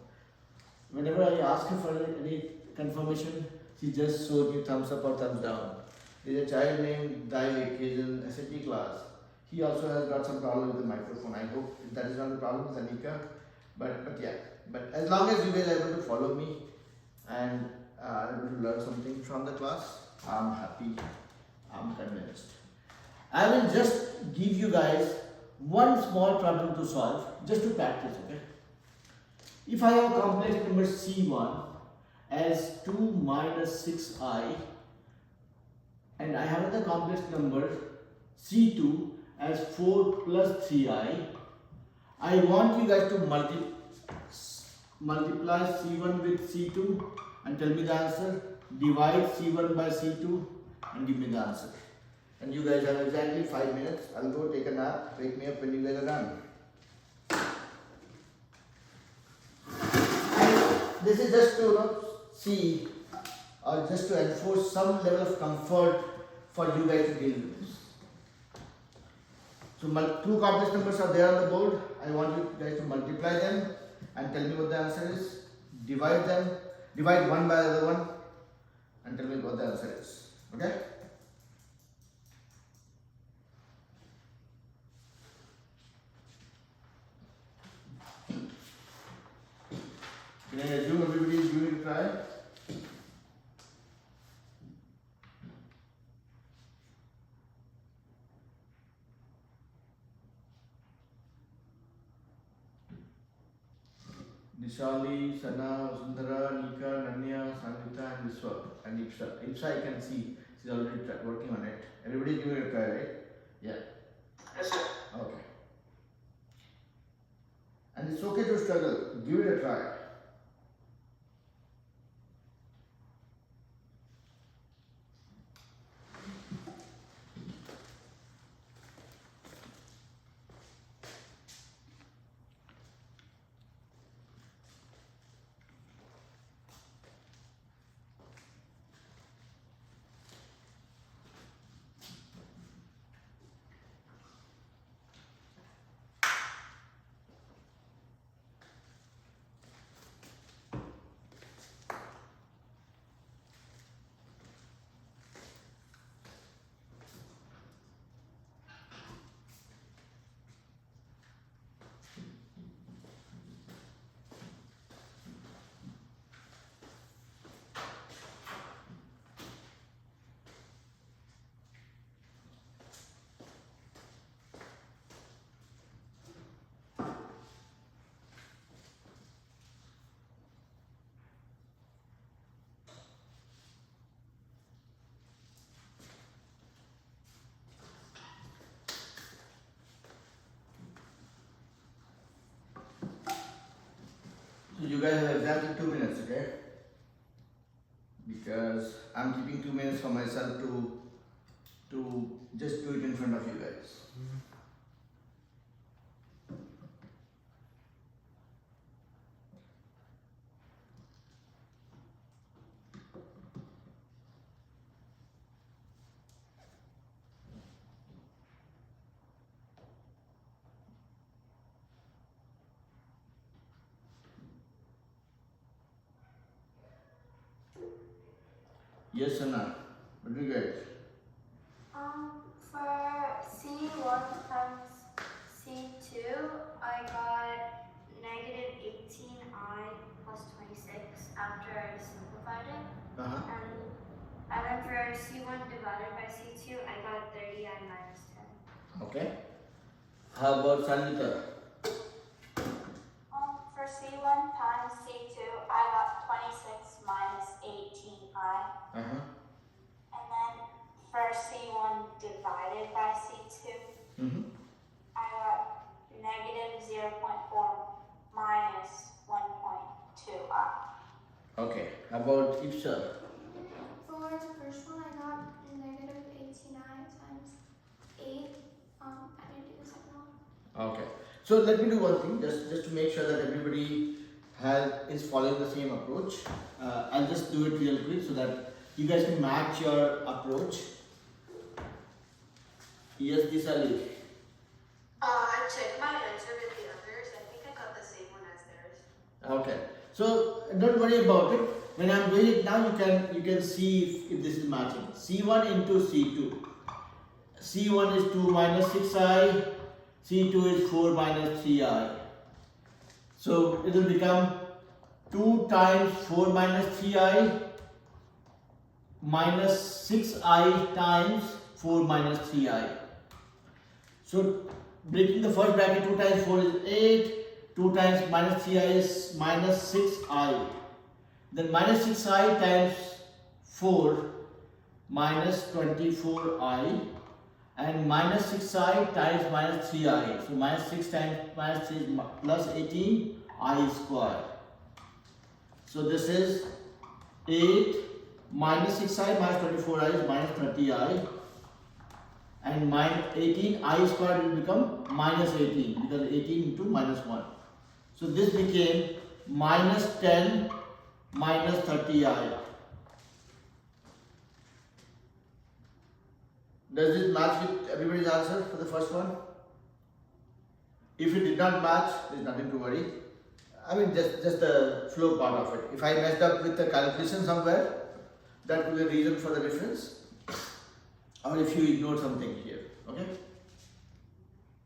Whenever I ask her for any confirmation, she just shows me thumbs up or thumbs down. There is a child named Daivik, he is in SAT class. He also has got some problem with the microphone. I hope that is not the problem with Anika. But yeah. But as long as you guys are able to follow me and are able to learn something from the class, I'm happy. I'm convinced. I will just give you guys one small problem to solve, just to practice, okay? If I have a complex number C1 as 2 minus 6i, and I have the complex number C2 as 4 plus 3i, I want you guys to multiply C1 with C2 and tell me the answer. Divide C1 by C2 and give me the answer. And you guys have exactly 5 minutes. I'll go take a nap. Wake me up when you guys are done. And this is just to see or just to enforce some level of comfort for you guys to deal with this. So two complex numbers are there on the board. I want you guys to multiply them and tell me what the answer is. Divide them. Divide one by the other one and tell me what the answer is. Okay? Can I assume everybody is going to try? Nishali, Sana, Vasundhara, Nika, Nanya, Sanjita, and Viswa, and Ipsa. Ipsa, I can see she's already working on it. Everybody is giving it a try, right? Yeah. Yes, sir. Okay. And it's okay to struggle. Give it a try. keeping 2 minutes for myself to just do it in front of you guys. Yes, Anna. What do you get? For C1 times C2, I got negative 18i plus 26 after I simplified it. Uh-huh. And then for C1 divided by C2, I got 30i minus 10. Okay. How about Sanjita? For C1 times C2, I got 26 minus 18i. Uh-huh. And then for C1 divided by C2, Mm-hmm. I got negative 0.4 minus 1.2i. Okay. How about Ipsa? For the first one, I got negative 18i times 8. I didn't do the second one. Okay. So let me do one thing, just to make sure that everybody is following the same approach. I'll just do it real quick so that you guys can match your approach. Yes, Disali. I checked my answer with the others. I think I got the same one as theirs. Okay. So don't worry about it. When I'm doing it now, you can see if this is matching. C1 into C2. C1 is 2 minus 6i. C2 is 4 minus 3i. So it will become 2 times 4 minus 3i minus 6i times 4 minus 3i. So breaking the first bracket, 2 times 4 is 8, 2 times minus 3i is minus 6i. Then minus 6i times 4 minus 24i, and minus 6i times minus 3i. So minus 6 times minus 3 is plus 18i square. So this is 8 minus 6i minus 24i is minus 30i, and minus 18i square will become minus 18 because 18 into minus 1. So this became minus 10 minus 30i. Does this match with everybody's answer for the first one? If it did not match, there is nothing to worry. I mean, just the flow part of it. If I messed up with the calculation somewhere, that will be the reason for the difference. Or if you ignore something here, okay?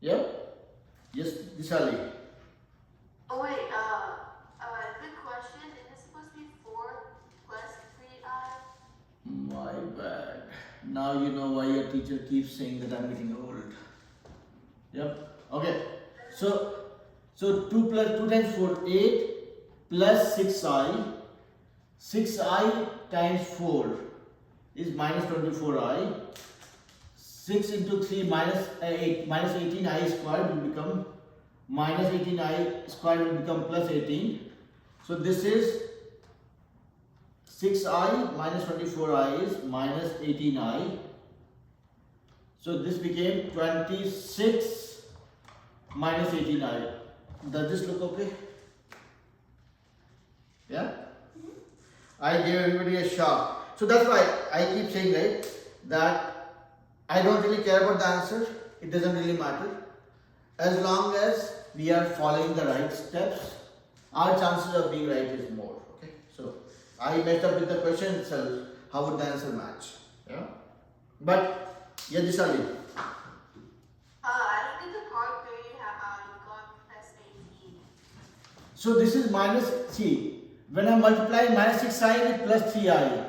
Yeah? Yes, Disali. Oh wait, quick question. Is it supposed to be 4 plus 3i? My bad. Now you know why your teacher keeps saying that I'm getting old. Yep. Okay. So 2 times 4, 8 plus 6i. 6i times 4 is minus 24i. 6 into 3 minus 8 minus 18i square will become minus 18i square will become plus 18. So this is 6i minus 24i is minus 18i. So this became 26 minus 18i. Does this look okay? Yeah? I gave everybody a shock. So that's why I keep saying, right, that I don't really care about the answer. It doesn't really matter. As long as we are following the right steps, our chances of being right is more. Okay? So I messed up with the question itself. How would the answer match? Yeah? But, yeah, this only. I don't get the part where you got plus 18. So this is minus, see, when I multiply minus 6i with plus 3i,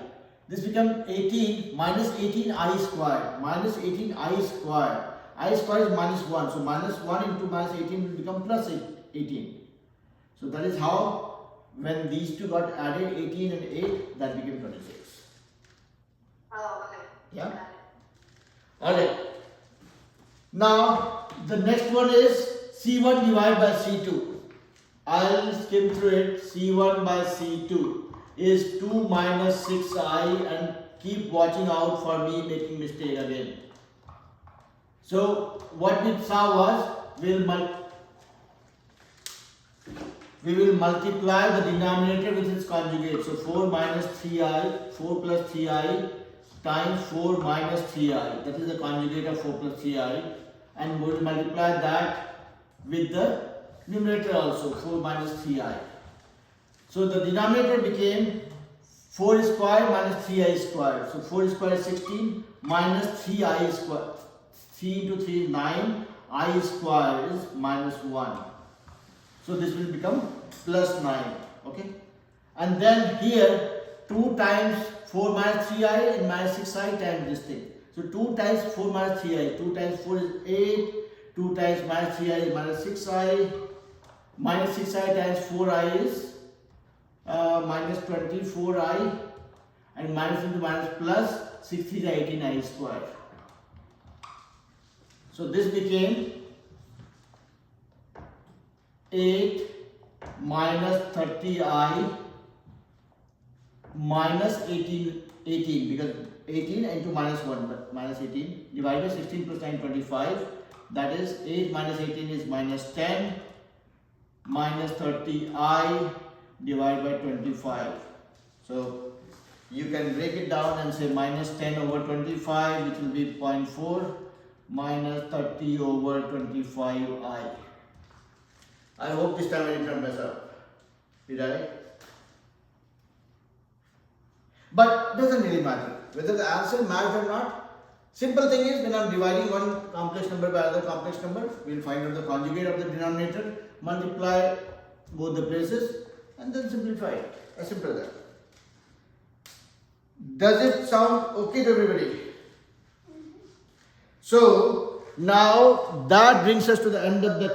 this becomes 18 minus 18i square. Minus 18i square. I square is minus 1. So minus 1 into minus 18 will become plus 18. So that is how, when these two got added, 18 and 8, that became 26. Oh, okay. Yeah? Got it. Alright. Now, the next one is C1 divided by C2. I'll skim through it. C1 by C2 is 2 minus 6i and keep watching out for me making mistake again. So what we saw was we will multiply the denominator with its conjugate. So 4 minus 3i, 4 plus 3i times 4 minus 3i. That is the conjugate of 4 plus 3i. And we will multiply that with the numerator also, 4 minus 3i. So the denominator became 4 square minus 3i square. So 4 square is 16 minus 3i square. 3 into 3 is 9. I square is minus 1. So this will become plus 9. Okay. And then here 2 times 4 minus 3i and minus 6i times this thing. So 2 times 4 minus 3i. 2 times 4 is 8. 2 times minus 3i is minus 6i. Minus 6i times 4i is minus 24i. And minus into minus plus 60 is 18i square. So this became 8 minus 30i minus 18 because 18 into minus 1 but minus 18 divided by 16 plus 9 25, that is 8 minus 18 is minus 10 minus 30i divided by 25. So you can break it down and say minus 10 over 25, which will be 0.4, minus 30 over 25i. I hope this time I did not mess up. Did I? But doesn't really matter whether the answer matched or not. Simple thing is, when I am dividing one complex number by another complex number, we will find out the conjugate of the denominator, multiply both the places, and then simplify it. As simple as that. Does it sound okay to everybody? So now that brings us to the end of the